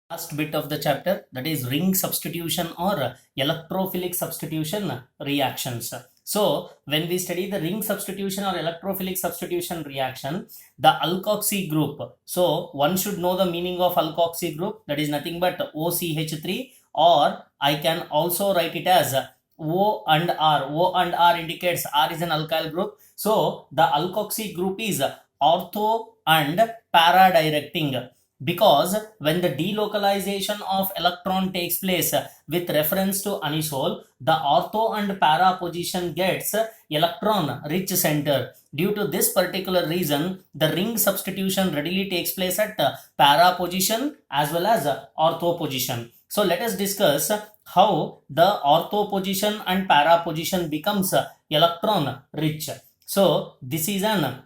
last bit of the chapter, that is ring substitution or electrophilic substitution reactions. So when we study the ring substitution or electrophilic substitution reaction, the alkoxy group, so one should know the meaning of alkoxy group, that is nothing but OCH3, or I can also write it as O and R. O and R indicates R is an alkyl group. So the alkoxy group is ortho and para directing, because when the delocalization of electron takes place with reference to anisole, the ortho and para position gets electron rich center. Due to this particular reason, the ring substitution readily takes place at para position as well as ortho position. So let us discuss how the ortho position and para position becomes electron rich. So this is an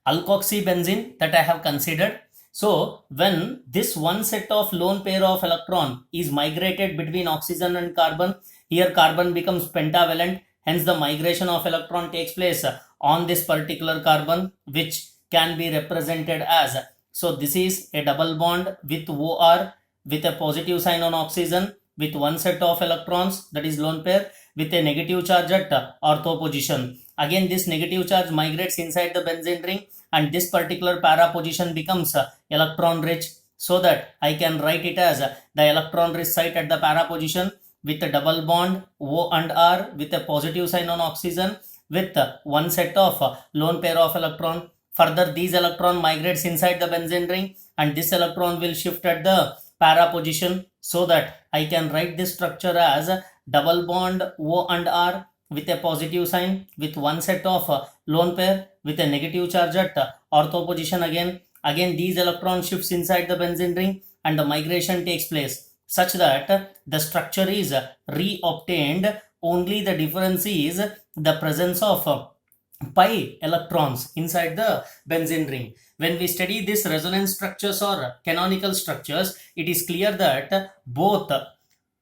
alkoxybenzene that I have considered. So when this one set of lone pair of electron is migrated between oxygen and carbon, here carbon becomes pentavalent, hence the migration of electron takes place on this particular carbon, which can be represented as, so this is a double bond with OR with a positive sign on oxygen with one set of electrons, that is lone pair, with a negative charge at ortho position. Again this negative charge migrates inside the benzene ring, and this particular para position becomes electron rich, so that I can write it as the electron rich site at the para position with a double bond O and R with a positive sign on oxygen with one set of lone pair of electron. Further, these electron migrates inside the benzene ring, and this electron will shift at the para position, so that I can write this structure as double bond O and R with a positive sign with one set of lone pair with a negative charge at ortho position. Again these electron shifts inside the benzene ring and the migration takes place such that the structure is re-obtained. Only the difference is the presence of pi electrons inside the benzene ring. When we study this resonance structures or canonical structures, it is clear that both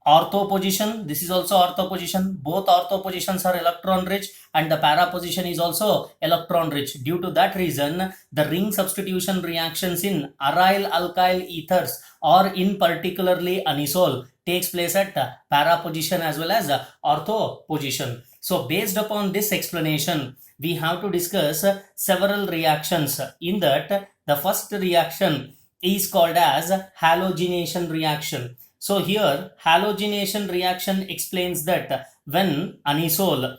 ortho position, this is also ortho position, both ortho positions are electron rich, and the para position is also electron rich. Due to that reason, the ring substitution reactions in aryl alkyl ethers or in particularly anisole takes place at para position as well as ortho position. So based upon this explanation, we have to discuss several reactions. In that, the first reaction is called as halogenation reaction. So here halogenation reaction explains that when anisole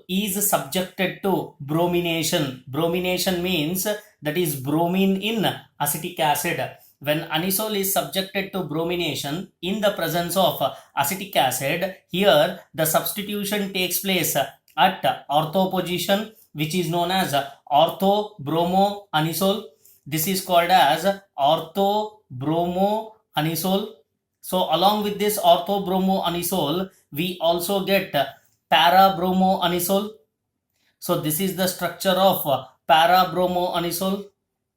is subjected to bromination means that is bromine in acetic acid. When anisole is subjected to bromination in the presence of acetic acid, here the substitution takes place at ortho position, which is known as ortho bromo anisole. This is called as ortho bromo anisole. So along with this ortho bromo anisole, we also get para bromo anisole. So this is the structure of para bromo anisole.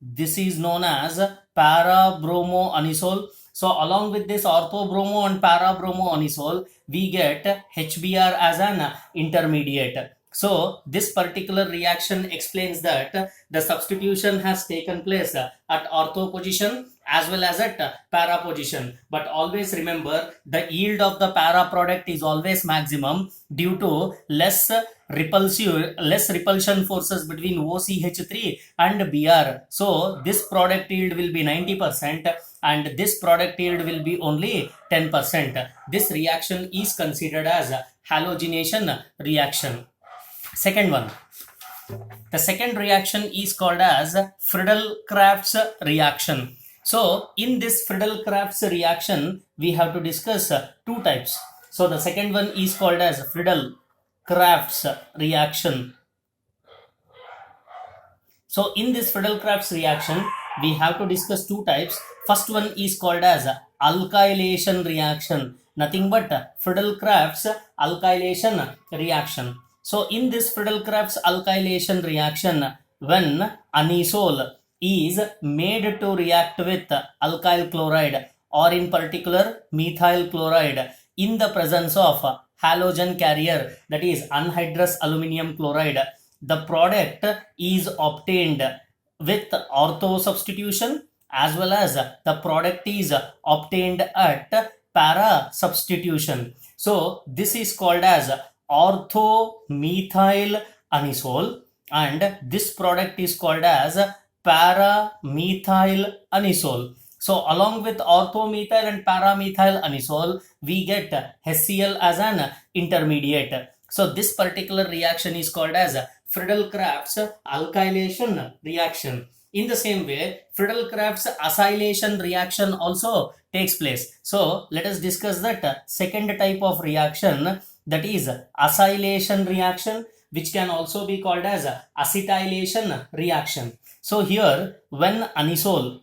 This is known as para bromo anisole. So along with this ortho bromo and para bromo anisole, we get HBr as an intermediate. So this particular reaction explains that the substitution has taken place at ortho position as well as at para position. But always remember, the yield of the para product is always maximum due to less repulsion forces between OCH3 and Br. So this product yield will be 90% and this product yield will be only 10%. This reaction is considered as halogenation reaction. Second one. The second reaction is called as Friedel-Crafts reaction. So in this Friedel-Crafts reaction, we have to discuss two types. So the second one is called as Friedel-Crafts reaction. So in this Friedel-Crafts reaction, we have to discuss two types. First one is called as alkylation reaction. Nothing but Friedel-Crafts alkylation reaction. So in this Friedel-Crafts alkylation reaction, when anisole is made to react with alkyl chloride or in particular methyl chloride in the presence of halogen carrier, that is anhydrous aluminum chloride, the product is obtained with ortho substitution as well as the product is obtained at para substitution. So this is called as orthomethyl anisole, and this product is called as para-methyl anisole. So along with orthomethyl and para-methyl anisole, we get HCl as an intermediate. So this particular reaction is called as Friedel-Crafts alkylation reaction. In the same way, Friedel-Crafts acylation reaction also takes place. So let us discuss that second type of reaction, that is acylation reaction, which can also be called as acetylation reaction. So here, when anisole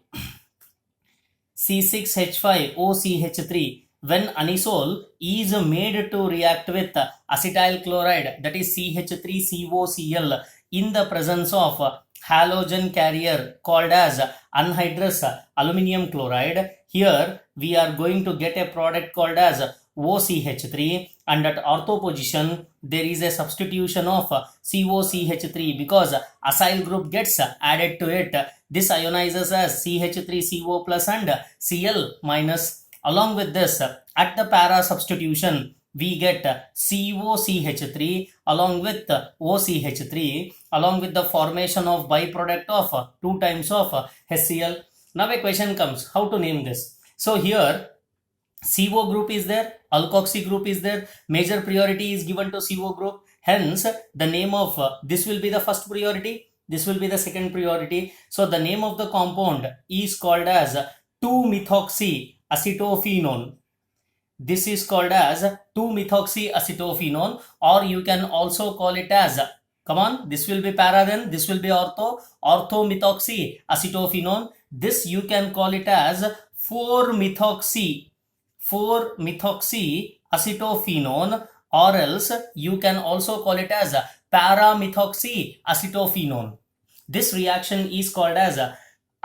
C6H5OCH3, when anisole is made to react with acetyl chloride, that is CH3COCl, in the presence of halogen carrier called as anhydrous aluminum chloride, here we are going to get a product called as OCH3, and at ortho position there is a substitution of COCH3 because acyl group gets added to it. This ionizes as CH3CO plus and Cl minus. Along with this, at the para substitution, we get COCH3 along with OCH3 along with the formation of byproduct of 2 times of HCl. Now a question comes, how to name this? So here CO group is there, alkoxy group is there, major priority is given to CO group, hence the name of this will be the first priority, this will be the second priority. So the name of the compound is called as 2-methoxyacetophenone. This is called as 2-methoxyacetophenone, or you can also call it as, come on, this will be para, then this will be ortho-methoxyacetophenone. This you can call it as 4-methoxyacetophenone, or else you can also call it as para-methoxyacetophenone. This reaction is called as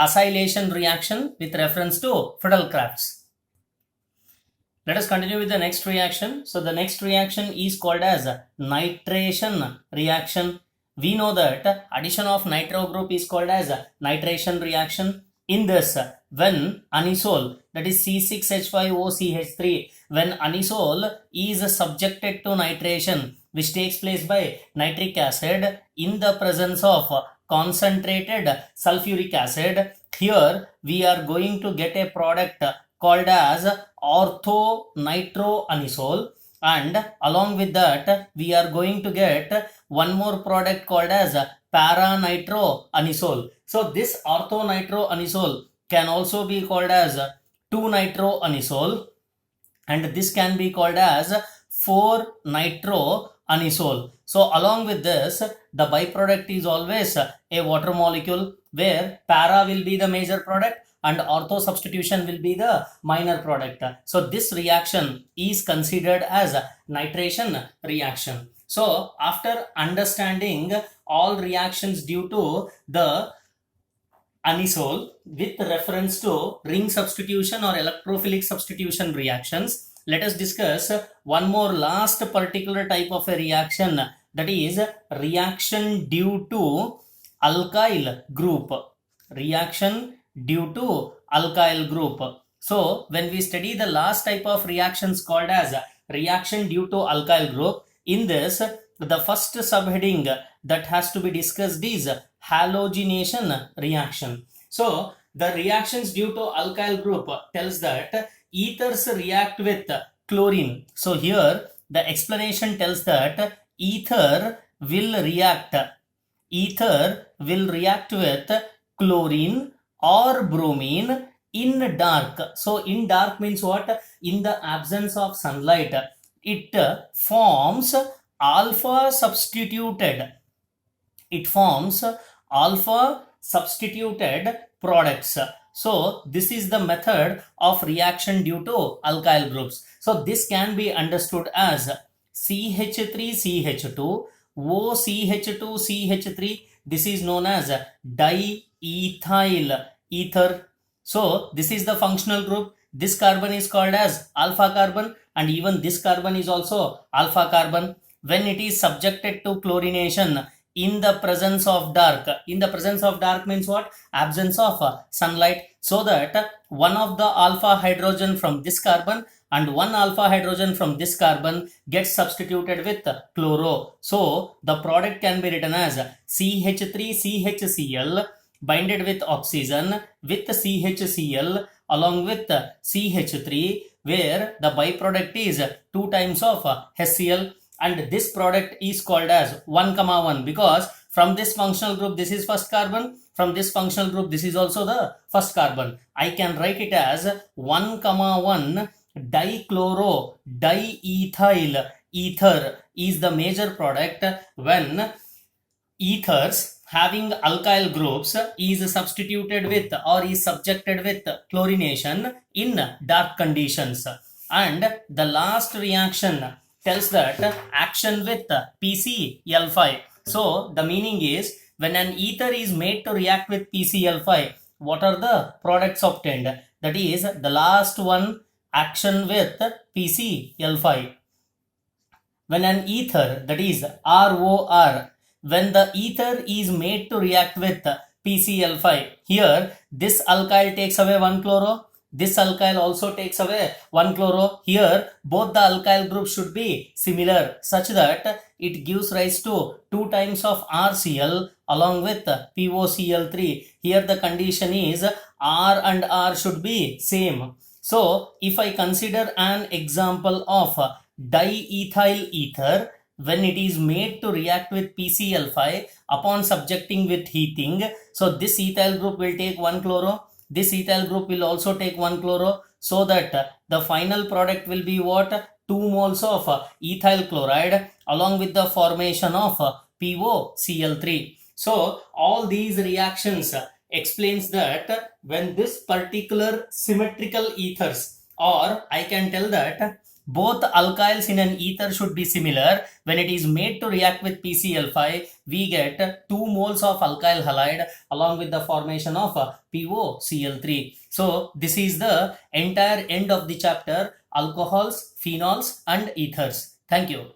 acylation reaction with reference to Friedel-Crafts. Let us continue with the next reaction. So the next reaction is called as nitration reaction. We know that addition of nitro group is called as nitration reaction. In this, when anisole, that is C6H5OCH3, when anisole is subjected to nitration, which takes place by nitric acid in the presence of concentrated sulfuric acid, here we are going to get a product called as ortho-nitroanisole, and along with that we are going to get one more product called as para-nitroanisole. So this ortho-nitroanisole can also be called as 2-nitroanisole, and this can be called as 4-nitroanisole. So along with this, the byproduct is always a water molecule, where para will be the major product and ortho substitution will be the minor product. So this reaction is considered as a nitration reaction. So after understanding all reactions due to the anisole with reference to ring substitution or electrophilic substitution reactions, let us discuss one more last particular type of a reaction, that is reaction due to alkyl group. Reaction due to alkyl group. So when we study the last type of reactions called as reaction due to alkyl group, in this the first subheading that has to be discussed is halogenation reaction. So the reactions due to alkyl group tells that ethers react with chlorine. So here the explanation tells that ether will react with chlorine or bromine in dark. So in dark means what? In the absence of sunlight, it forms alpha substituted products. So this is the method of reaction due to alkyl groups. So this can be understood as CH3CH2 OCH2CH3. This is known as diethyl ether. So this is the functional group. This carbon is called as alpha carbon, and even this carbon is also alpha carbon. When it is subjected to chlorination in the presence of dark. In the presence of dark means what? Absence of sunlight. So that one of the alpha hydrogen from this carbon and one alpha hydrogen from this carbon gets substituted with chloro. So the product can be written as CH3CHCl binded with oxygen with CHCl along with CH3, where the byproduct is 2 times of HCl, and this product is called as 1,1 because from this functional group this is first carbon, from this functional group this is also the first carbon. I can write it as 1,1 dichloro diethyl ether is the major product when ethers having alkyl groups is substituted with or is subjected with chlorination in dark conditions. And the last reaction tells that action with PCl5. So the meaning is when an ether is made to react with PCl5, what are the products obtained? That is the last one, action with PCl5. When an ether, that is ROR, when the ether is made to react with PCl5, here this alkyl takes away 1 chloro, this alkyl also takes away 1 chloro. Here both the alkyl groups should be similar such that it gives rise to 2 times of RCl along with POCl3. Here the condition is R and R should be same. So if I consider an example of diethyl ether, when it is made to react with PCl5 upon subjecting with heating, so this ethyl group will take 1 chloro, this ethyl group will also take 1 chloro, so that the final product will be what? 2 moles of ethyl chloride along with the formation of POCl3. So all these reactions explains that when this particular symmetrical ethers, or I can tell that both alkyls in an ether should be similar, when it is made to react with PCl5, we get 2 moles of alkyl halide along with the formation of POCl3. So this is the entire end of the chapter, alcohols, phenols and ethers. Thank you.